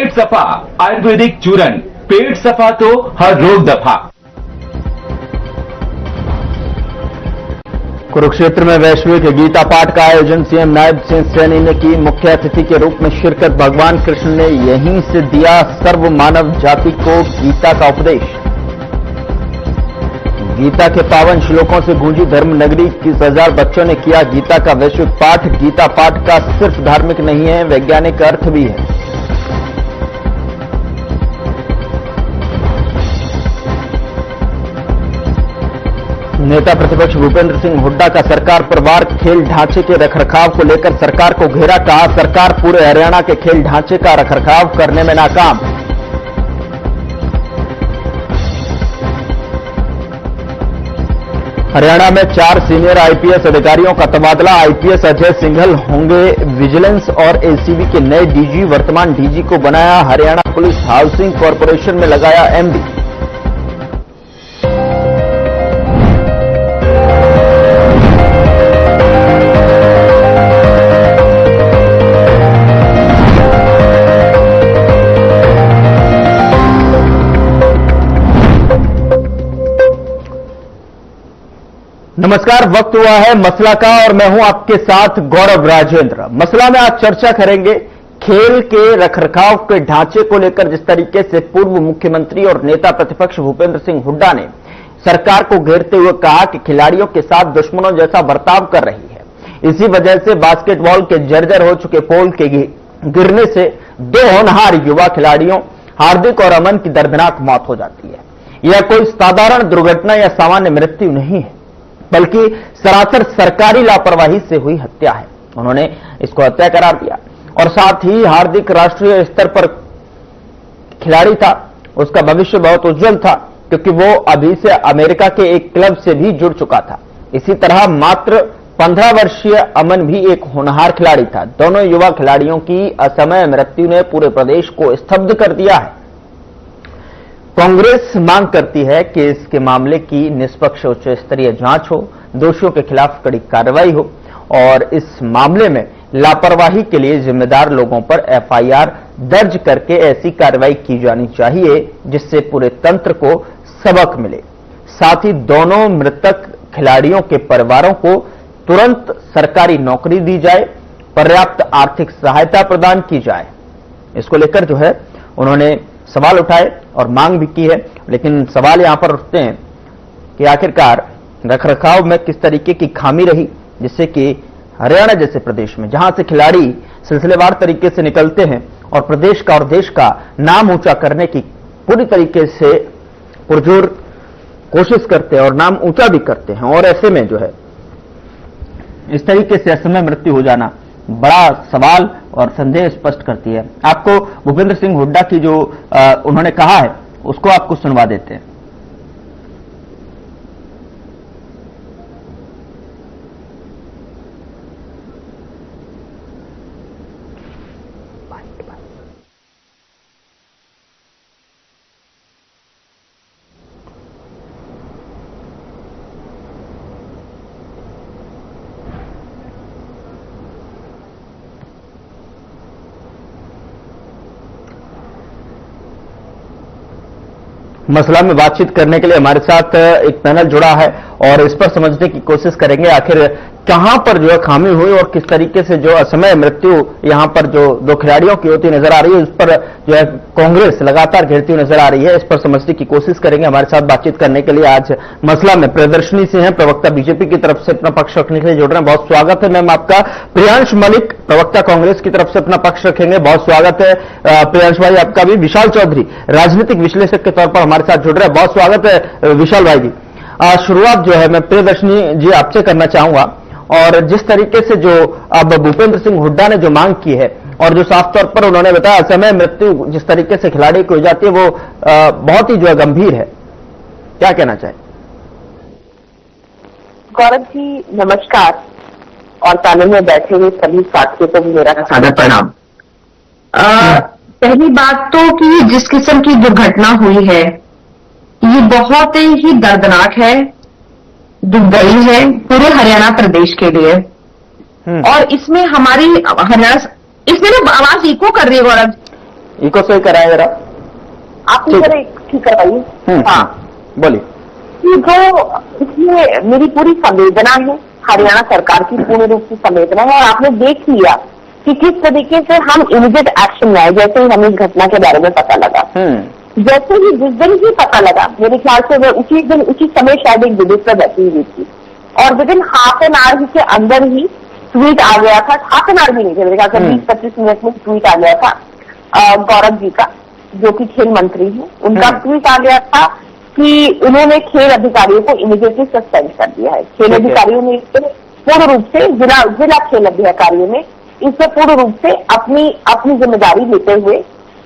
पेट सफा आयुर्वेदिक चूरन, पेट सफा तो हर रोग दफा। कुरुक्षेत्र में वैश्विक गीता पाठ का आयोजन सीएम नायब सिंह सैनी ने की। मुख्य अतिथि के रूप में शिरकत। भगवान कृष्ण ने यहीं से दिया सर्व मानव जाति को गीता का उपदेश। गीता के पावन श्लोकों से गूंजी धर्म नगरी। 21,000 बच्चों ने किया गीता का वैश्विक पाठ। गीता पाठ का सिर्फ धार्मिक नहीं है, वैज्ञानिक अर्थ भी है। नेता प्रतिपक्ष भूपेंद्र सिंह हुड्डा का सरकार पर वार। खेल ढांचे के रखरखाव को लेकर सरकार को घेरा। कहा, सरकार पूरे हरियाणा के खेल ढांचे का रखरखाव करने में नाकाम। हरियाणा में 4 सीनियर आईपीएस अधिकारियों का तबादला। आईपीएस अजय सिंघल होंगे विजिलेंस और एसीबी के नए डीजी। वर्तमान डीजी को बनाया हरियाणा पुलिस हाउसिंग कॉर्पोरेशन में लगाया एमडी। नमस्कार, वक्त हुआ है मसला का और मैं हूं आपके साथ गौरव राजेंद्र। मसला में आज चर्चा करेंगे खेल के रखरखाव के ढांचे को लेकर जिस तरीके से पूर्व मुख्यमंत्री और नेता प्रतिपक्ष भूपेंद्र सिंह हुड्डा ने सरकार को घेरते हुए कहा कि खिलाड़ियों के साथ दुश्मनों जैसा बर्ताव कर रही है। इसी वजह से बास्केटबॉल के जर्जर हो चुके पोल के गिरने से 2 होनहार युवा खिलाड़ियों हार्दिक और अमन की दर्दनाक मौत हो जाती है। यह कोई साधारण दुर्घटना या सामान्य मृत्यु नहीं है, बल्कि सरासर सरकारी लापरवाही से हुई हत्या है। उन्होंने इसको हत्या करार दिया और साथ ही हार्दिक राष्ट्रीय स्तर पर खिलाड़ी था, उसका भविष्य बहुत उज्जवल था क्योंकि वो अभी से अमेरिका के एक क्लब से भी जुड़ चुका था। इसी तरह मात्र 15 वर्षीय अमन भी एक होनहार खिलाड़ी था। दोनों युवा खिलाड़ियों की असमय मृत्यु ने पूरे प्रदेश को स्तब्ध कर दिया है। कांग्रेस मांग करती है कि इसके मामले की निष्पक्ष उच्च स्तरीय जांच हो, दोषियों के खिलाफ कड़ी कार्रवाई हो और इस मामले में लापरवाही के लिए जिम्मेदार लोगों पर एफआईआर दर्ज करके ऐसी कार्रवाई की जानी चाहिए जिससे पूरे तंत्र को सबक मिले। साथ ही दोनों मृतक खिलाड़ियों के परिवारों को तुरंत सरकारी नौकरी दी जाए, पर्याप्त आर्थिक सहायता प्रदान की जाए। इसको लेकर जो है उन्होंने सवाल उठाए और मांग भी की है, लेकिन सवाल यहां पर उठते हैं कि आखिरकार रखरखाव में किस तरीके की खामी रही जिससे कि हरियाणा जैसे प्रदेश में जहां से खिलाड़ी सिलसिलेवार तरीके से निकलते हैं और प्रदेश का और देश का नाम ऊंचा करने की पूरी तरीके से पुरजोर कोशिश करते हैं और नाम ऊंचा भी करते हैं, और ऐसे में जो है इस तरीके से असमय मृत्यु हो जाना बड़ा सवाल और संदेह स्पष्ट करती है। आपको भूपेंद्र सिंह हुड्डा की जो उन्होंने कहा है उसको आपको सुनवा देते हैं। मसला में बातचीत करने के लिए हमारे साथ एक पैनल जुड़ा है और इस पर समझने की कोशिश करेंगे आखिर कहां पर जो है खामी हुई और किस तरीके से जो असमय मृत्यु यहां पर जो 2 खिलाड़ियों की होती नजर आ रही है उस पर जो है कांग्रेस लगातार घेरती हुई नजर आ रही है। इस पर समझने की कोशिश करेंगे। हमारे साथ बातचीत करने के लिए आज मसला में प्रियदर्शनी से हैं, प्रवक्ता बीजेपी की तरफ से अपना पक्ष रखने के लिए जुड़ रहे हैं। बहुत स्वागत है मैम आपका। प्रियांश मलिक प्रवक्ता कांग्रेस की तरफ से अपना पक्ष रखेंगे। बहुत स्वागत है प्रियांश भाई आपका भी। विशाल चौधरी राजनीतिक विश्लेषक के तौर पर हमारे साथ जुड़ रहे हैं। बहुत स्वागत है विशाल भाई जी। शुरुआत जो है मैं प्रियदर्शनी जी आपसे करना चाहूंगा, और जिस तरीके से जो अब भूपेंद्र सिंह हुड्डा ने जो मांग की है और जो साफ तौर पर उन्होंने बताया असमय मृत्यु जिस तरीके से खिलाड़ी की हो जाती है वो बहुत ही जो है गंभीर है, क्या कहना चाहे? गौरव जी नमस्कार, और पैनल में बैठे हुए सभी साथियों को भी मेरा सादर प्रणाम। पहली बात तो कि जिस किस्म की दुर्घटना हुई है ये बहुत ही दर्दनाक है, दुखदाई है पूरे हरियाणा प्रदेश के लिए। और इसमें हमारी हरियाणा इसमें ना आवाज इको कर रही है गौरव। इको सही कराए जरा। आप जरा ठीक करवाइए। हाँ, बोलिए। कि जो इसमें मेरी पूरी संवेदना है, हरियाणा सरकार की पूर्ण रूप से संवेदना है, और आपने देख लिया कि किस तरीके से हम इमीडिएट एक्शन में आए जैसे ही हमें इस घटना के बारे में पता लगा। जैसे ही जिस दिन ही पता लगा, मेरे ख्याल से वो उसी दिन उसी समय शायद एक विदेश पर बैठी हुई थी, और with in half an hour के अंदर ही ट्वीट आ गया था। हाफ एन आवर भी नहीं थे, मेरे ख्याल से 20-25 मिनट में ट्वीट आ गया था गौरव जी का, जो कि खेल मंत्री है। उनका ट्वीट आ गया था कि उन्होंने खेल अधिकारियों को इमीडिएटली सस्पेंड कर दिया है। खेल अधिकारियों ने इससे पूर्ण रूप से जिला खेल अधिकारियों ने इससे पूर्ण रूप से अपनी जिम्मेदारी लेते हुए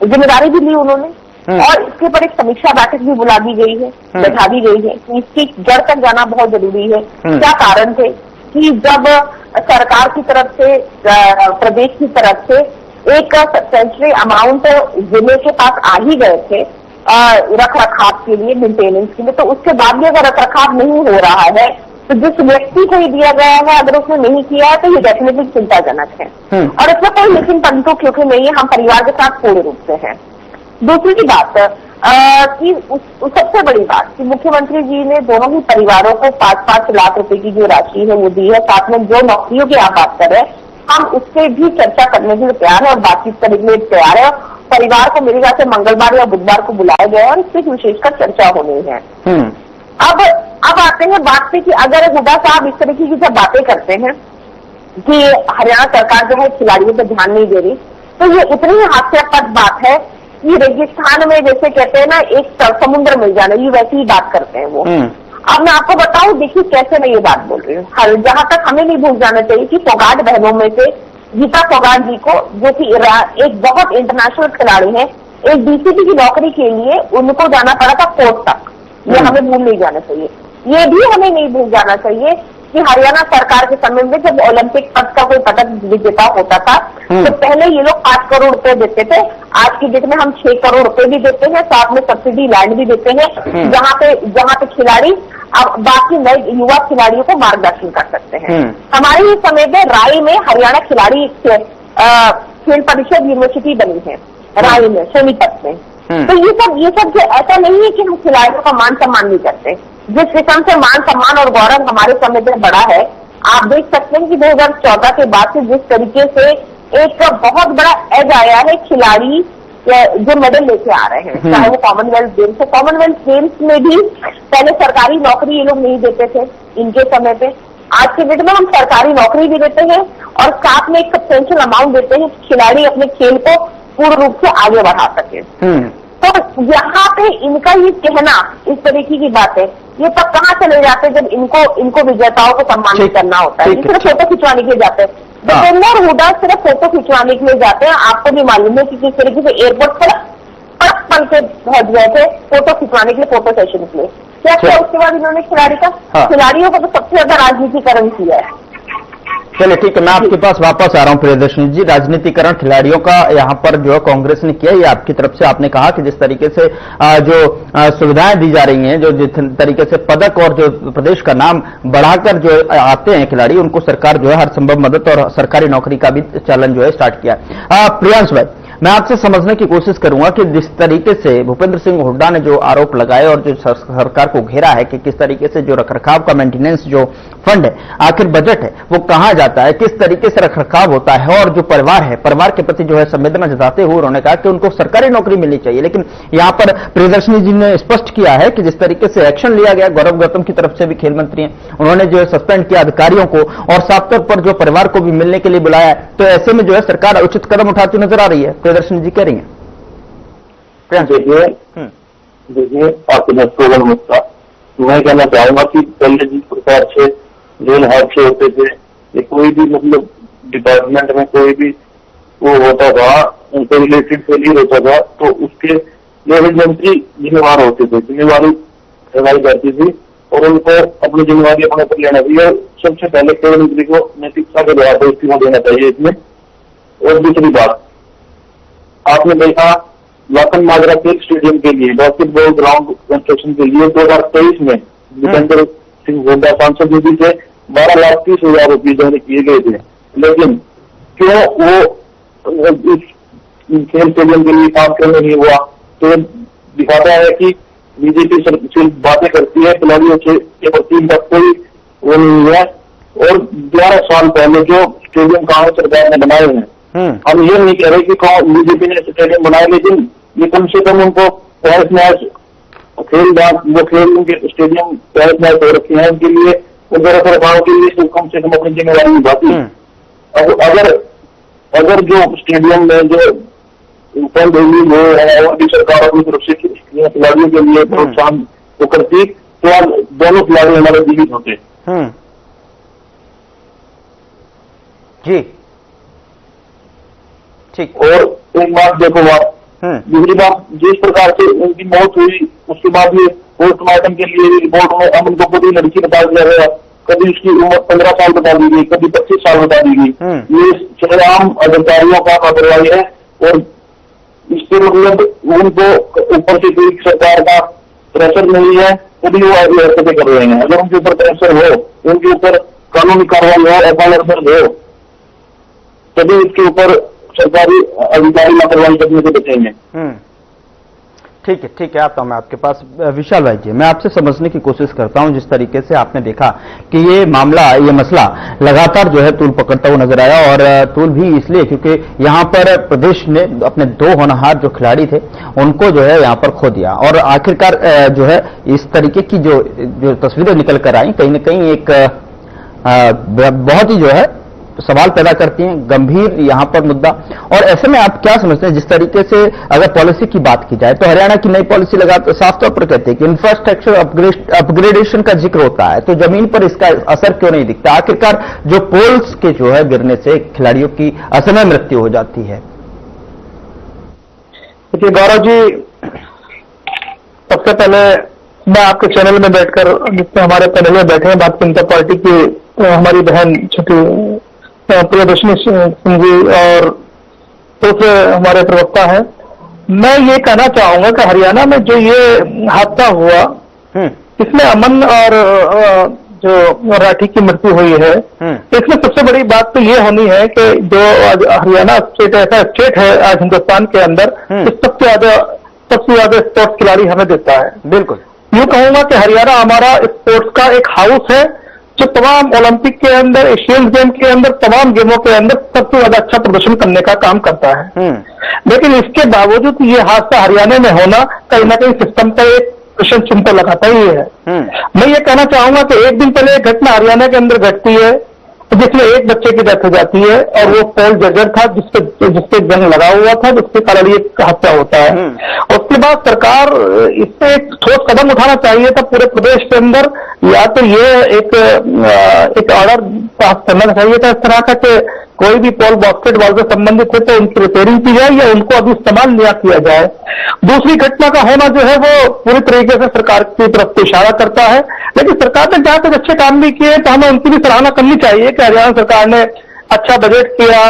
जिम्मेदारी भी ली उन्होंने, और इसके ऊपर एक समीक्षा बैठक भी बुला दी गई है, बैठा दी गई है कि इसकी जड़ तक जाना बहुत जरूरी है। क्या कारण थे कि जब सरकार की तरफ से, प्रदेश की तरफ से एक सब्सटेंशियल अमाउंट जिले के पास आ ही गए थे रख रखाव के लिए, मेंटेनेंस के लिए, तो उसके बाद भी अगर रख रखाव नहीं हो रहा है तो जिस व्यक्ति को ही दिया गया है अगर उसने नहीं किया है तो ये डेफिनेटली चिंताजनक है। और इसमें कोई लेकिन पंतु क्योंकि नहीं है, हम परिवार के साथ पूर्ण रूप से हैं। दूसरी की बात कि सबसे बड़ी बात कि मुख्यमंत्री जी ने दोनों ही परिवारों को 5-5 लाख रुपए की जो राशि है वो दी है। साथ में जो नौकरियों की आप बात कर रहे हैं, हम उससे भी चर्चा करने के लिए तैयार है और बातचीत करने के लिए तैयार है। परिवार को मेरे ख्याल से मंगलवार या बुधवार को बुलाया गया है और इस पर विशेषकर चर्चा होनी है। अब आते हैं बात पे कि अगर हुड्डा साहब इस तरीके की जब बातें करते हैं कि हरियाणा सरकार जो है खिलाड़ियों पर ध्यान नहीं दे रही, तो ये इतनी हास्यास्पद बात है कि रेगिस्तान में जैसे कहते हैं ना एक समुद्र मिल जाना, ये वैसी ही बात करते हैं वो। अब मैं आपको बताऊं, देखिए कैसे मैं ये बात बोल रही हूँ। जहां तक हमें नहीं भूल जाना चाहिए कि फोगाट बहनों में से गीता फोगाट जी को, जो कि एक बहुत इंटरनेशनल खिलाड़ी है, एक डीसीपी की नौकरी के लिए उनको जाना पड़ा था कोर्ट तक। ये हमें भूल नहीं जाना चाहिए। ये भी हमें नहीं भूल जाना चाहिए कि हरियाणा सरकार के समय में जब ओलंपिक पद का कोई पदक विजेता होता था तो पहले ये लोग 5 करोड़ रुपए देते थे। आज की डेट में हम 6 करोड़ रुपए भी देते हैं, साथ में सब्सिडी लैंड भी देते हैं, जहाँ पे खिलाड़ी अब बाकी नए युवा खिलाड़ियों को मार्गदर्शन कर सकते हैं। हमारे ही समय में राय में हरियाणा खिलाड़ी खेल परिषद यूनिवर्सिटी बनी है राय में, सोनीपत में। तो ये सब जो ऐसा नहीं है कि हम खिलाड़ियों का मान सम्मान नहीं करते। जिस किस्म से मान सम्मान और गौरव हमारे समय में बढ़ा है, आप देख सकते हैं कि 2014 के बाद से जिस तरीके से एक बहुत बड़ा एज आया है खिलाड़ी जो मेडल लेके आ रहे हैं, चाहे वो कॉमनवेल्थ गेम्स है। कॉमनवेल्थ गेम्स में भी पहले सरकारी नौकरी ये लोग नहीं देते थे इनके समय पे। आज के डेट में हम सरकारी नौकरी भी देते हैं और साथ में एक सब्सटेंशियल अमाउंट देते हैं खिलाड़ी अपने खेल को पूर्ण रूप से आगे बढ़ा सके। तो यहाँ पे इनका ये कहना, इस तरीके की बातें, ये तब कहाँ चले जाते हैं जब इनको विजेताओं को सम्मानित करना होता है। सिर्फ फोटो खिंचवाने के लिए जाते हैं। दीपेंद्र हुड्डा सिर्फ फोटो खिंचवाने के लिए जाते हैं। आपको भी मालूम है कि किस तरीके से एयरपोर्ट पर पलक पल के पहुंच गए थे फोटो खिंचवाने के लिए, फोटो सेशन के लिए। क्या किया उसके बाद इन्होंने खिलाड़ियों को तो सबसे ज्यादा राजनीतिकरण किया है। चलिए ठीक है, मैं आपके पास वापस आ रहा हूं प्रियदर्शनी जी। राजनीतिकरण खिलाड़ियों का यहाँ पर जो कांग्रेस ने किया, ये आपकी तरफ से आपने कहा कि जिस तरीके से जो सुविधाएं दी जा रही हैं, जो जिस तरीके से पदक और जो प्रदेश का नाम बढ़ाकर जो आते हैं खिलाड़ी, उनको सरकार जो है हर संभव मदद और सरकारी नौकरी का भी चलन जो है स्टार्ट किया। प्रियांश भाई, मैं आपसे समझने की कोशिश करूंगा कि जिस तरीके से भूपेंद्र सिंह हुड्डा ने जो आरोप लगाए और जो सरकार को घेरा है कि किस तरीके से जो रखरखाव का मेंटेनेंस जो फंड है, आखिर बजट है, वो कहां जाता है, किस तरीके से रखरखाव होता है, और जो परिवार है, परिवार के प्रति जो है संवेदना जताते हुए उन्होंने कहा कि उनको सरकारी नौकरी मिलनी चाहिए। लेकिन यहां पर प्रियदर्शनी जी ने स्पष्ट किया है कि जिस तरीके से एक्शन लिया गया, गौरव गौतम की तरफ से भी खेल मंत्री हैं, उन्होंने जो है सस्पेंड किया अधिकारियों को और साफ तौर पर जो परिवार को भी मिलने के लिए बुलाया, तो ऐसे में जो है सरकार उचित कदम उठाती नजर आ रही है। प्रियदर्शनी जी कह रही है। देखिए आपके मैं कहना चाहूंगा कि पहले जिस प्रकार से रेल हादसे होते थे, ये कोई भी मतलब डिपार्टमेंट में कोई भी वो होता था, उनसे रिलेटेड फेलियर होता था, तो उसके लिए मंत्री जिम्मेवार होते थे, जिम्मेवारी लगाई जाती थी और उनको अपनी जिम्मेवारी अपने पर लेना चाहिए। और सबसे पहले खेल मंत्री को नैतिकता के द्वारा इस्तीफा देना चाहिए इसमें। और दूसरी बात, आपने देखा लाखन माजरा खेल स्टेडियम के लिए, बास्केटबॉल ग्राउंड कंस्ट्रक्शन के लिए 2023 में भूपेंद्र सिंह हुड्डा सांसद निधि से 12,30,000 रुपये जारी किए गए थे। लेकिन क्यों वो इस खेल स्टेडियम के लिए काम क्यों नहीं हुआ। तो ये दिखाता है कि बीजेपी सिर्फ बातें करती है, खिलाड़ियों के प्रति इनका कोई वो नहीं है। और 11 साल पहले जो स्टेडियम कांग्रेस सरकार ने बनाए हैं, हम ये नहीं कह रहे कि बीजेपी ने स्टेडियम बनाए, लेकिन ये कम से कम उनको पैरिस मैच वो खेल उनके स्टेडियम पैरिस मैच हो रखे हैं, उनके लिए रखरखाव के लिए तो कम से कम अपनी जिम्मेदारी निभाती है। अगर जो स्टेडियम में जो फंड रिलीज हो और भी सरकार अपनी तरफ से खिलाड़ियों के लिए प्रोत्साहन तो करती, तो आज दोनों खिलाड़ी हमारे जीवित होते। जी ठीक। और एक बात देखो बात, दूसरी बात, जिस प्रकार से उनकी मौत हुई उसके बाद ये पोस्टमार्टम के लिए रिपोर्ट में अब उनको पूरी लड़की बता दिया गया, कभी उसकी उम्र 15 साल बता दी गई, कभी 25 साल बता दी गई। ये शरेआम अधिकारियों का लापरवाही है और इसके मतलब उनको ऊपर से कोई सरकार का प्रेशर नहीं है, तभी वो ऐसी हरकतें कर रहे हैं। अगर उनके ऊपर प्रेशर हो, उनके ऊपर कानूनी कार्रवाई हो, एफआईआर दर्ज हो, तभी इसके ऊपर सरकारी अधिकारी लापरवाही करने से बचेंगे। ठीक है आता हूं मैं आपके पास। विशाल भाई जी, मैं आपसे समझने की कोशिश करता हूं, जिस तरीके से आपने देखा कि ये मसला लगातार जो है तूल पकड़ता हुआ नजर आया, और तूल भी इसलिए क्योंकि यहां पर प्रदेश ने अपने 2 होनहार जो खिलाड़ी थे उनको जो है यहां पर खो दिया, और आखिरकार जो है इस तरीके की जो तस्वीरें निकल कर आई, कहीं ना कहीं एक बहुत ही जो है सवाल पैदा करती हैं, गंभीर यहां पर मुद्दा। और ऐसे में आप क्या समझते हैं, जिस तरीके से अगर पॉलिसी की बात की जाए तो हरियाणा की नई पॉलिसी साफ तौर पर कहती है कि इंफ्रास्ट्रक्चर अपग्रेडेशन का जिक्र होता है, तो जमीन पर इसका असर क्यों नहीं दिखता? आखिरकार जो पोल्स के जो है गिरने से खिलाड़ियों की असमय मृत्यु हो जाती है। देखिए गौरव जी, सबसे पहले मैं आपके चैनल में बैठकर, जिसमें हमारे पैनल में बैठे हैं भारतीय जनता पार्टी की हमारी बहन छोटी प्रियदर्शनी सिंह जी और दूसरे हमारे प्रवक्ता हैं, मैं ये कहना चाहूंगा कि हरियाणा में जो ये हादसा हुआ, इसमें अमन और जो राठी की मृत्यु हुई है, इसमें सबसे बड़ी बात तो ये होनी है कि जो हरियाणा स्टेट ऐसा स्टेट है आज हिंदुस्तान के अंदर, सबसे ज्यादा स्पोर्ट्स खिलाड़ी हमें देता है। बिल्कुल यूं कहूंगा कि हरियाणा हमारा स्पोर्ट्स का एक हाउस है, जो तमाम ओलंपिक के अंदर, एशियन गेम के अंदर, तमाम गेमों के अंदर सबसे ज्यादा अच्छा प्रदर्शन करने का काम करता है। लेकिन इसके बावजूद ये हादसा हरियाणा में होना कहीं ना कहीं सिस्टम पर एक प्रश्न चिन्ह तो लगाता ही है। मैं ये कहना चाहूंगा कि एक दिन पहले एक घटना हरियाणा के अंदर घटती है जिसमें एक बच्चे की डेथ हो जाती है, और वो पोल जर्जर था जिसपे जंग लगा हुआ था, जिसके कारण ये हादसा होता है। उसके बाद सरकार इससे एक ठोस कदम उठाना चाहिए था पूरे प्रदेश के अंदर, या तो ये एक ऑर्डर पास करना चाहिए था इस तरह का कि कोई भी पोल बास्केटबॉल से संबंधित है तो उनकी रिपेयरिंग की जाए या उनको अभी इस्तेमाल न किया जाए। दूसरी घटना का होना जो है वो पूरी तरीके से सरकार की तरफ से इशारा करता है, लेकिन सरकार ने जहां तक अच्छे काम भी किए तो हमें उनकी भी सराहना करनी चाहिए कि हरियाणा सरकार ने अच्छा बजट किया।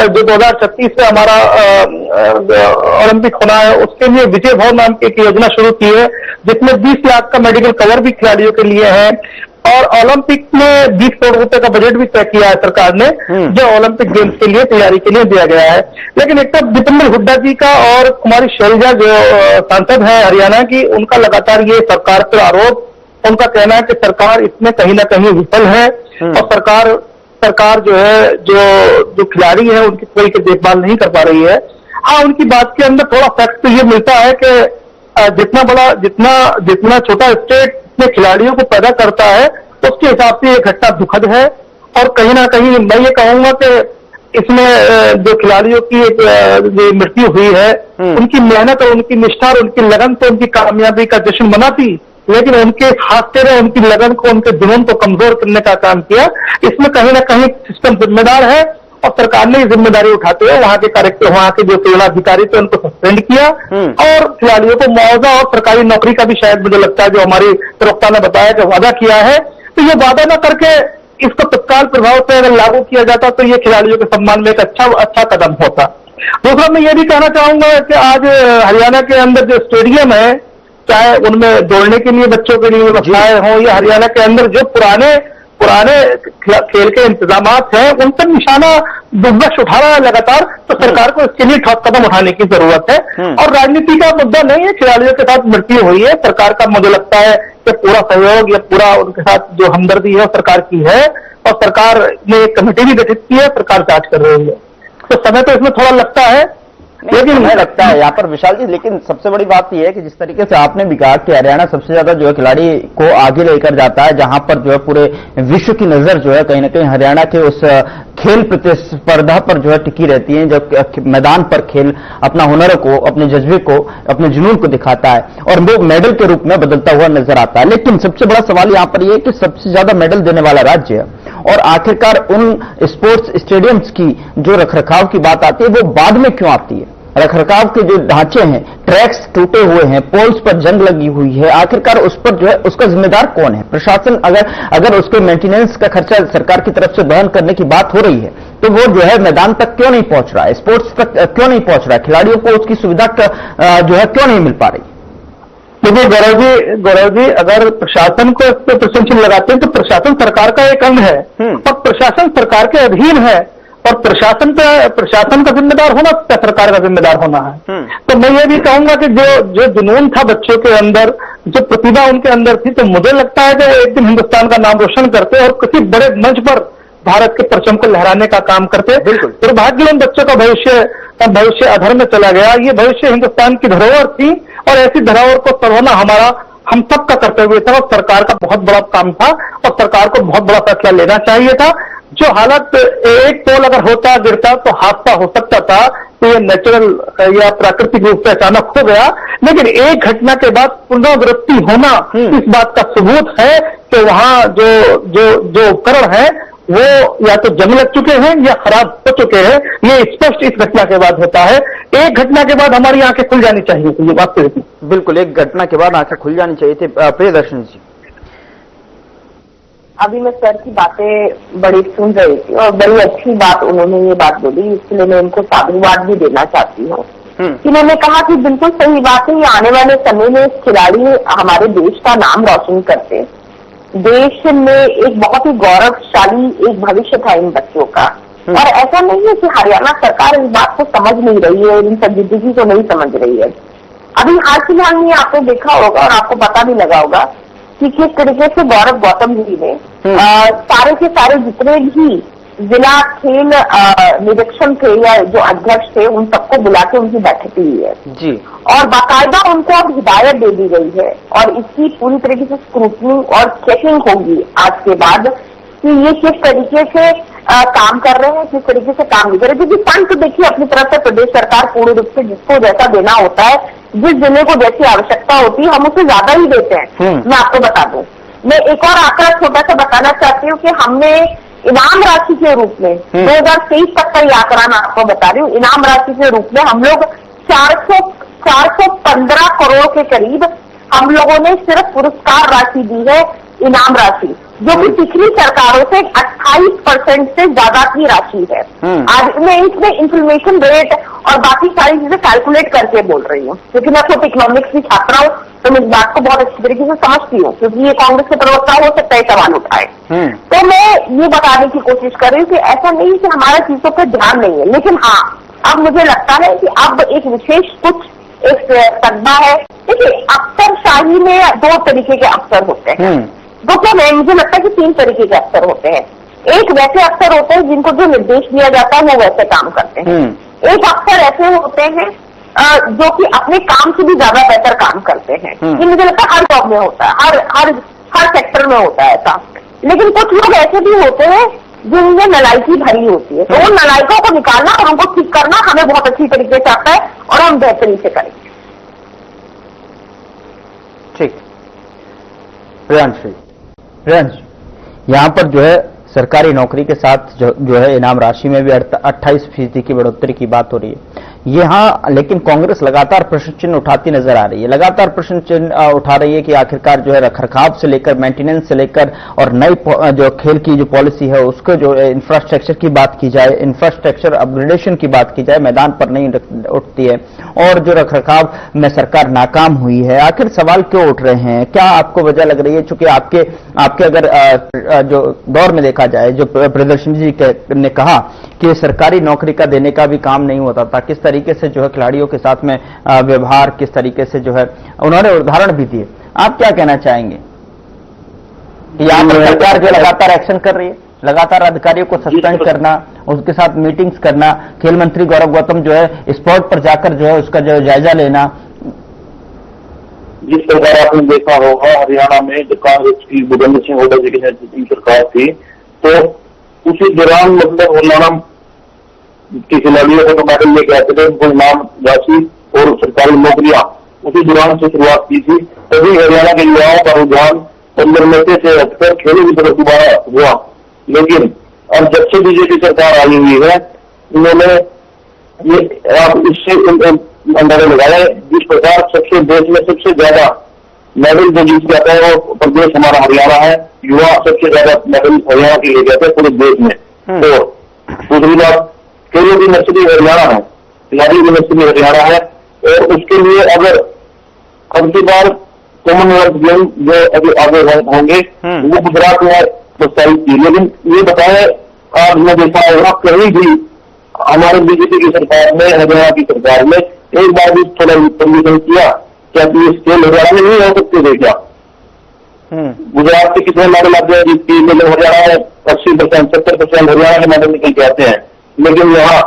जो 2036 से हमारा ओलंपिक होना है, उसके लिए विजय भवन नाम की एक योजना शुरू की है, जिसमें 20 लाख का मेडिकल कवर भी खिलाड़ियों के लिए है, और ओलंपिक में 20 करोड़ रुपए का बजट भी तय किया है सरकार ने, जो ओलंपिक गेम्स के लिए तैयारी के लिए दिया गया है। लेकिन एक तरफ दीपेंद्र हुड्डा जी का और कुमारी शैलजा जो सांसद है हरियाणा की, उनका लगातार ये सरकार पर आरोप, उनका कहना है कि सरकार इसमें कहीं ना कहीं विफल है, और सरकार जो है जो खिलाड़ी है उनकी कोई की देखभाल नहीं कर पा रही है। हाँ, उनकी बात के अंदर थोड़ा फैक्ट तो ये मिलता है कि जितना छोटा स्टेट में खिलाड़ियों को पैदा करता है उसके हिसाब से ये घटना दुखद है, और कहीं ना कहीं मैं ये कहूंगा कि इसमें जो खिलाड़ियों की जो मृत्यु हुई है, उनकी मेहनत और उनकी निष्ठा और उनकी लगन तो उनकी कामयाबी का जश्न मनाती, लेकिन उनके हादसे ने उनकी लगन को, उनके जुनून को कमजोर करने का काम किया। इसमें कहीं ना कहीं सिस्टम जिम्मेदार है, और सरकार ने जिम्मेदारी उठाते हुए वहां के जो सेवाधिकारी थे उनको सस्पेंड किया, और खिलाड़ियों को मुआवजा और सरकारी नौकरी का भी शायद मुझे लगता है जो हमारी प्रवक्ता ने बताया कि वादा किया है, तो ये वादा न करके इसको तत्काल प्रभाव से अगर लागू किया जाता तो ये खिलाड़ियों के सम्मान में एक अच्छा कदम होता। दूसरा मैं ये भी कहना चाहूंगा कि आज हरियाणा के अंदर जो स्टेडियम है, चाहे उनमें दौड़ने के लिए बच्चों के लिए व्यवस्थाएं हों, या हरियाणा के अंदर जो पुराने पुराने खेल के इंतजाम हैं उन पर निशाना दुर्दश उठा रहा है लगातार, तो सरकार को इसके लिए ठोस कदम उठाने की जरूरत है। और राजनीति का मुद्दा नहीं है, खिलाड़ियों के साथ मृत्यु हुई है, सरकार का मुझे लगता है कि पूरा सहयोग या पूरा उनके साथ जो हमदर्दी है वो सरकार की है, और सरकार ने एक कमेटी भी गठित की है, सरकार जांच कर रही है। तो समय तो इसमें थोड़ा लगता है, लेकिन हमें लगता है यहाँ पर विशाल जी, लेकिन सबसे बड़ी बात यह है कि जिस तरीके से आपने भी कहा कि हरियाणा सबसे ज्यादा जो है खिलाड़ी को आगे लेकर जाता है, जहां पर जो है पूरे विश्व की नजर जो है कहीं ना कहीं हरियाणा के उस खेल प्रतिस्पर्धा पर जो है टिकी रहती है, जब मैदान पर खेल अपना हुनर को, अपने जज्बे को, अपने जुनून को दिखाता है और वो मेडल के रूप में बदलता हुआ नजर आता है। लेकिन सबसे बड़ा सवाल यहाँ पर यह है कि सबसे ज्यादा मेडल देने वाला राज्य है, और आखिरकार उन स्पोर्ट्स स्टेडियम्स की जो रखरखाव की बात आती है वो बाद में क्यों आती है? रखरखाव के जो ढांचे हैं, ट्रैक्स टूटे हुए हैं, पोल्स पर जंग लगी हुई है, आखिरकार उस पर जो है उसका जिम्मेदार कौन है? प्रशासन अगर उसके मेंटेनेंस का खर्चा सरकार की तरफ से वहन करने की बात हो रही है तो वो जो है मैदान तक क्यों नहीं पहुंच रहा है, स्पोर्ट्स तक क्यों नहीं पहुंच रहा है, खिलाड़ियों को उसकी सुविधा जो है क्यों नहीं मिल पा रही? देखिए गौरव जी, अगर प्रशासन को इस पर प्रशंसा लगाते हैं तो प्रशासन सरकार का एक अंग है और प्रशासन सरकार के अधीन है, और प्रशासन का जिम्मेदार होना सरकार का जिम्मेदार होना है। तो मैं ये भी कहूंगा कि जो जुनून था बच्चों के अंदर, जो प्रतिभा उनके अंदर थी, तो मुझे लगता है कि वो एक दिन हिंदुस्तान का नाम रोशन करते और किसी बड़े मंच पर भारत के परचम को लहराने का काम करते। बिल्कुल दुर्भाग्य उन बच्चों का भविष्य अधर में चला गया। ये भविष्य हिंदुस्तान की धरोहर थी और ऐसी धरोहर को सराहना हम सबका कर्तव्य था, और सरकार का बहुत बड़ा काम था और सरकार को बहुत बड़ा फैसला लेना चाहिए था। जो हालत, एक पोल अगर होता गिरता तो हादसा हो सकता था, तो ये नेचुरल या प्राकृतिक रूप से अचानक हो गया, लेकिन एक घटना के बाद पुनरावृत्ति होना इस बात का सबूत है कि वहां जो उपकरण है वो या तो जंग लग चुके हैं या खराब हो चुके हैं। ये स्पष्ट इस घटना के बाद होता है। एक घटना के बाद हमारी आंखें खुल जानी चाहिए थी, ये बात तो थी। बिल्कुल, एक घटना के बाद आंखें खुल जानी चाहिए थी। प्रियदर्शनी जी, अभी मैं सर की बातें बड़ी सुन रही थी और बड़ी अच्छी बात उन्होंने ये बात बोली, इसलिए मैं उनको साधुवाद भी देना चाहती हूँ। इन्होंने कहा कि बिल्कुल सही बात है, ये आने वाले समय में खिलाड़ी हमारे देश का नाम रोशन करते, देश में एक बहुत ही गौरवशाली एक भविष्य था इन बच्चों का। और ऐसा नहीं है कि हरियाणा सरकार इस बात को समझ नहीं रही है और इन संजीदगी को नहीं समझ रही है। अभी हाल फिलहाल में आपने देखा होगा और आपको पता भी लगा होगा कि किस तरीके से गौरव गौतम जी ने सारे के सारे जितने भी जिला खेल निरीक्षण थे या जो अध्यक्ष थे उन सबको बुला के उनकी बैठक ली है जी, और बाकायदा उनको अब हिदायत दे दी गई है और इसकी पूरी तरीके से स्क्रूटनी और चेकिंग होगी आज के बाद कि ये किस तरीके से काम कर रहे हैं, किस तरीके से काम नहीं कर रहे। क्योंकि फंड तो देखिए अपनी तरफ से प्रदेश सरकार पूर्ण रूप से जिसको जैसा देना होता है, जिस जिले को जैसी आवश्यकता होती है हम उससे ज्यादा ही देते हैं। मैं आपको बता दूं, मैं एक और आंकड़ा छोटा सा बताना चाहती हूँ कि हमने इनाम राशि के रूप में 2023 तक का ये आंकड़ा मैं आपको बता रही हूँ, इनाम राशि के रूप में हम लोग 415 करोड़ के करीब हम लोगों ने सिर्फ पुरस्कार राशि दी है, इनाम राशि, जो कि पिछली सरकारों से 28% से ज्यादा की राशि है। आज मैं इसमें इंफॉर्मेशन रेट और बाकी सारी चीजें कैलकुलेट करके बोल रही हूँ, क्योंकि मैं खुद इकोनॉमिक्स की छात्रा हूँ तो मैं इस बात को बहुत अच्छी तरीके से समझती हूँ, क्योंकि ये कांग्रेस के प्रवक्ता हो सकता है सवाल उठाए। तो मैं ये बताने की कोशिश कर रही हूँ कि ऐसा नहीं कि हमारा चीजों पर ध्यान नहीं है, लेकिन हाँ अब मुझे लगता है कि अब एक विशेष कुछ एक सदमा है। देखिए अफसरशाही में 2 तरीके के अफसर होते हैं, मुझे लगता है कि 3 तरीके के अफसर होते हैं। एक वैसे अफसर होते हैं जिनको जो निर्देश दिया जाता है वो वैसे काम करते हैं। एक अफसर ऐसे होते हैं जो कि अपने काम से भी ज्यादा बेहतर काम करते हैं। ये मुझे लगता है हर जॉब में होता है, हर सेक्टर में होता है ऐसा। लेकिन कुछ लोग ऐसे भी होते हैं जिनमें नलायकी भरी होती है, तो उन नलायकों को निकालना और उनको ठीक करना हमें बहुत अच्छी तरीके से आता है और हम बेहतरी से करेंगे। ठीक, प्रियांश, यहाँ पर जो है सरकारी नौकरी के साथ जो है इनाम राशि में भी 28% की बढ़ोतरी की बात हो रही है यहाँ, लेकिन कांग्रेस लगातार प्रश्न चिन्ह उठाती नजर आ रही है, लगातार प्रश्न चिन्ह उठा रही है कि आखिरकार जो है रखरखाव से लेकर मेंटेनेंस से लेकर और नई जो खेल की जो पॉलिसी है उसको जो इंफ्रास्ट्रक्चर की बात की जाए, इंफ्रास्ट्रक्चर अपग्रेडेशन की बात की जाए, मैदान पर नहीं उठती है। और जो रखरखाव में सरकार नाकाम हुई है, आखिर सवाल क्यों उठ रहे हैं? क्या आपको वजह लग रही है? चूंकि आपके अगर जो दौर में देखा जाए, जो प्रियदर्शनी जी ने कहा कि सरकारी नौकरी का देने का भी काम नहीं होता था, किस तरीके से जो है खिलाड़ियों के साथ में व्यवहार, किस तरीके से जो है उन्होंने उदाहरण भी दिए। आप क्या कहना चाहेंगे? यहाँ पर सरकार जो लगातार एक्शन कर रही है, लगातार अधिकारियों को सस्पेंड करना, उसके साथ मीटिंग्स करना, खेल मंत्री गौरव गौतम जो है स्पॉट पर जाकर जो है उसका जो जायजा लेना। जिस प्रकार आपने देखा होगा हरियाणा में जब कांग्रेस की भूपेंद्र सिंह हुड्डा जी की नेतृत्व की सरकार थी, तो उसी दौरान मतलब हरियाणा के खिलाड़ियों को तो मेडल लेके आते थे, उनको इनाम राशि और सरकारी नौकरियां उसी दौरान से शुरुआत की थी। तभी हरियाणा के युवाओं का रुझान 15 में से हटकर खेलों की तरफ दोबारा हुआ। लेकिन अब जब से बीजेपी सरकार आई हुई है, उन्होंने ये आप इससे अंदाजा लगाया जिस प्रकार सबसे देश में सबसे ज्यादा मेडल जो जीत जाता है वो प्रदेश हमारा हरियाणा है। युवा सबसे ज्यादा मेडल हरियाणा के लिए जाते हैं पूरे देश में। तो दूसरी बात, खेलों की नर्सरी हरियाणा है, खिलाड़ी की नर्सरी हरियाणा है, और उसके लिए अगर अब की बार कॉमनवेल्थ गेम जो अभी आगे होंगे वो गुजरात में प्रस्तावित की। लेकिन ये बताएं, आज मैं देखा होगा कहीं भी हमारे बीजेपी की सरकार में, हरियाणा की सरकार में एक बार भी थोड़ा परमिशन किया क्या कि ये खेल हरियाणा में नहीं हो सकते थे क्या? गुजरात से कितने मेडल आते हैं जीतती, लेकिन हरियाणा में 80%, 70% हरियाणा के मेडल निकल के आते हैं। लेकिन यहाँ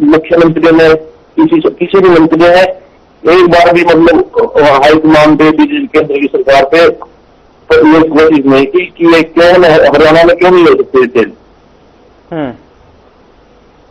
मुख्यमंत्री ने किसी भी मंत्री ने एक बार भी मतलब हाईकमान पे, बीजेपी केंद्र की सरकार पे ये कोशिश नहीं की कि ये क्यों हरियाणा में क्यों नहीं ले सकते थे।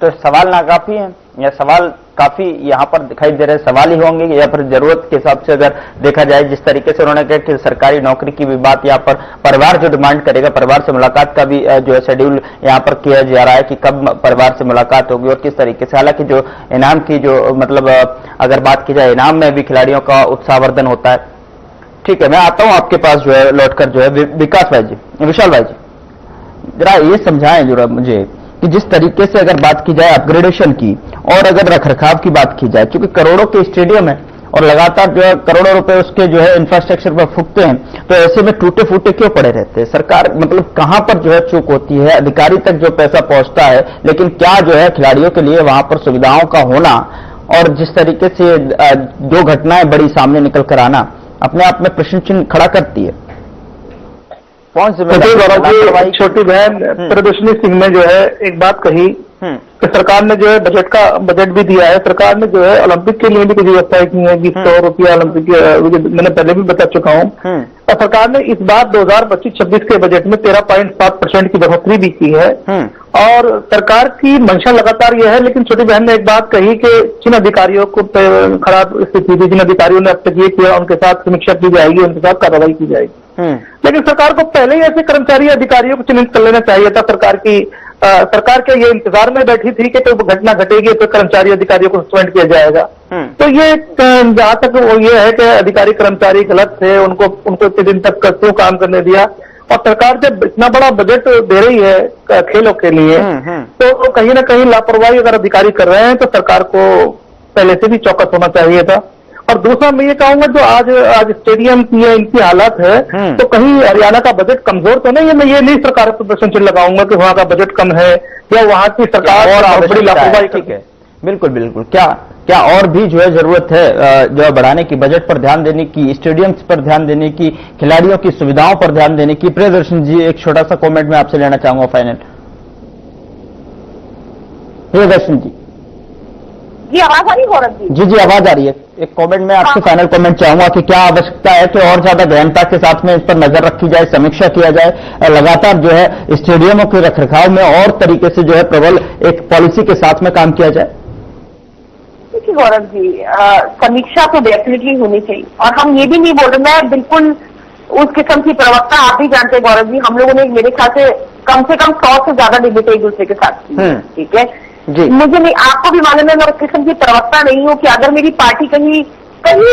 तो सवाल नाकाफी है या सवाल काफी यहाँ पर दिखाई दे रहे सवाल ही होंगे, या फिर जरूरत के हिसाब से अगर देखा जाए, जिस तरीके से उन्होंने कहा कि सरकारी नौकरी की भी बात यहाँ पर परिवार जो डिमांड करेगा, परिवार से मुलाकात का भी जो है शेड्यूल यहाँ पर किया जा रहा है कि कब परिवार से मुलाकात होगी और किस तरीके से। हालांकि जो इनाम की जो मतलब अगर बात की जाए, इनाम में भी खिलाड़ियों का उत्साहवर्धन होता है। ठीक है, मैं आता हूँ आपके पास जो है लौटकर जो है विकास भाई जी, विशाल भाई जी, जरा ये समझाएं जरा मुझे कि जिस तरीके से अगर बात की जाए अपग्रेडेशन की और अगर रखरखाव की बात की जाए, क्योंकि करोड़ों के स्टेडियम है और लगातार जो है करोड़ों रुपए उसके जो है इंफ्रास्ट्रक्चर पर फूकते हैं, तो ऐसे में टूटे फूटे क्यों पड़े रहते हैं? सरकार मतलब कहां पर जो है चूक होती है? अधिकारी तक जो पैसा पहुंचता है, लेकिन क्या जो है खिलाड़ियों के लिए वहां पर सुविधाओं का होना और जिस तरीके से जो घटनाएं बड़ी सामने निकल कर आना अपने आप में प्रश्न चिन्ह खड़ा करती है। कौन सी छोटी बहन प्रियदर्शनी सिंह ने जो है एक बात कही कि सरकार ने जो है बजट भी दिया है, सरकार ने जो है ओलंपिक के लिए भी कुछ व्यवस्थाएं की है कि 100 रुपया ओलंपिक, मैंने पहले भी बता चुका हूँ। और सरकार ने इस बार 2025-26 के बजट में 13.7% की बढ़ोतरी भी की है। और सरकार की मंशा लगातार यह है। लेकिन छोटी बहन ने एक बात कही कि जिन अधिकारियों को खराब स्थिति थी, जिन अधिकारियों ने अब तक ये किया, उनके साथ समीक्षा की जाएगी, उनके साथ कार्रवाई की जाएगी। लेकिन सरकार को पहले ही ऐसे कर्मचारी अधिकारियों को चिन्हित कर लेना चाहिए था। सरकार के ये इंतजार में बैठी थी कि तो घटना घटेगी तो कर्मचारी अधिकारियों को सस्पेंड किया जाएगा। तो ये जहां तक वो ये है कि अधिकारी कर्मचारी गलत थे, उनको इतने दिन तक क्यों काम करने दिया। और सरकार जब इतना बड़ा बजट दे रही है खेलों के लिए, तो कहीं ना कहीं लापरवाही अगर अधिकारी कर रहे हैं तो सरकार को पहले से भी चौकस होना चाहिए था। और दूसरा मैं ये कहूंगा, जो आज स्टेडियम की इनकी हालत है, तो कहीं हरियाणा का बजट कमजोर तो नहीं है। मैं ये नहीं सरकार पर प्रश्न चिन्ह लगाऊंगा कि वहां का बजट कम है या वहां की सरकार और बड़ी लापरवाही। ठीक है, बिल्कुल बिल्कुल। क्या और भी जो है जरूरत है जो बढ़ाने की, बजट पर ध्यान देने की, स्टेडियम्स पर ध्यान देने की, खिलाड़ियों की सुविधाओं पर ध्यान देने की? प्रियदर्शन जी, एक छोटा सा कॉमेंट में आपसे लेना चाहूंगा फाइनल। प्रियदर्शन जी, जी आवाज आ रही है? जी जी आवाज आ रही है। एक कमेंट में आपसे फाइनल कमेंट चाहूंगा कि क्या आवश्यकता है कि और ज्यादा गहनता के साथ में इस पर नजर रखी जाए, समीक्षा किया जाए, लगातार जो है स्टेडियमों के रखरखाव में और तरीके से जो है प्रबल एक पॉलिसी के साथ में काम किया जाए? देखिए गौरव जी, समीक्षा तो डेफिनेटली होनी चाहिए। और हम ये भी नहीं बोल रहे, मैं बिल्कुल उस किस्म की प्रवक्ता, आप भी जानते हैं गौरव जी, हम लोगों ने मेरे ख्याल से कम 100 से ज्यादा डिबेट एक दूसरे के साथ, ठीक है जी। मुझे नहीं, आपको भी मालूम है मैं उस किस्म की प्रवक्ता नहीं हूँ कि अगर मेरी पार्टी कहीं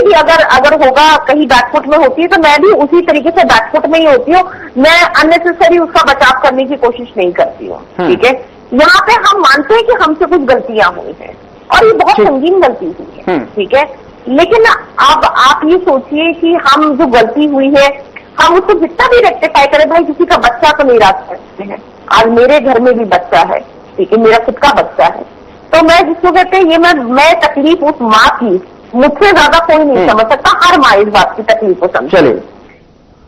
भी अगर होगा कहीं बैकफुट में होती है तो मैं भी उसी तरीके से बैकफुट में ही होती हूँ। मैं अननेसेसरी उसका बचाव करने की कोशिश नहीं करती हूँ, ठीक है। यहाँ पे हम मानते हैं कि हमसे कुछ गलतियां हुई हैं और ये बहुत ठीक। संगीन गलती हुई है, हम्म। ठीक है। लेकिन अब आप ये सोचिए कि हम जो गलती हुई है हम उसको जितना भी रेक्टिफाई करें, भाई किसी का बच्चा तो नहीं राख सकते हैं। आज मेरे घर में भी बच्चा है, ठीक है, मेरा खुद का बच्चा है, तो मैं जिसको कहते हैं ये मैं तकलीफ उस माँ की मुझसे ज्यादा कोई नहीं समझ सकता। हर माँ इस बात की तकलीफ को समझे। चलिए,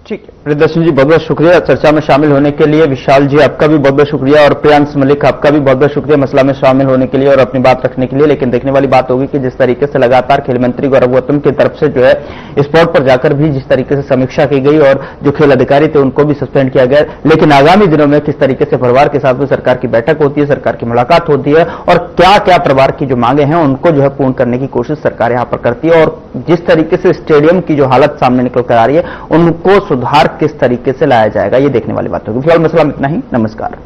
ठीक है प्रियदर्शन जी, बहुत बहुत शुक्रिया चर्चा में शामिल होने के लिए। विशाल जी, आपका भी बहुत बहुत शुक्रिया, और प्रियांश मलिक, आपका भी बहुत बहुत शुक्रिया मसला में शामिल होने के लिए और अपनी बात रखने के लिए। लेकिन देखने वाली बात होगी कि जिस तरीके से लगातार खेल मंत्री गौरव गौतम की तरफ से जो है स्पॉट पर जाकर भी जिस तरीके से समीक्षा की गई और जो खेल अधिकारी थे उनको भी सस्पेंड किया गया, लेकिन आगामी दिनों में किस तरीके से परिवार के साथ भी सरकार की बैठक होती है, सरकार की मुलाकात होती है और क्या क्या परिवार की जो मांगे हैं उनको जो है पूर्ण करने की कोशिश सरकार यहां पर करती है, और जिस तरीके से स्टेडियम की जो हालत सामने निकल कर आ रही है उनको सुधार किस तरीके से लाया जाएगा, ये देखने वाली बात होगी। फिलहाल मसला में इतना ही। नमस्कार।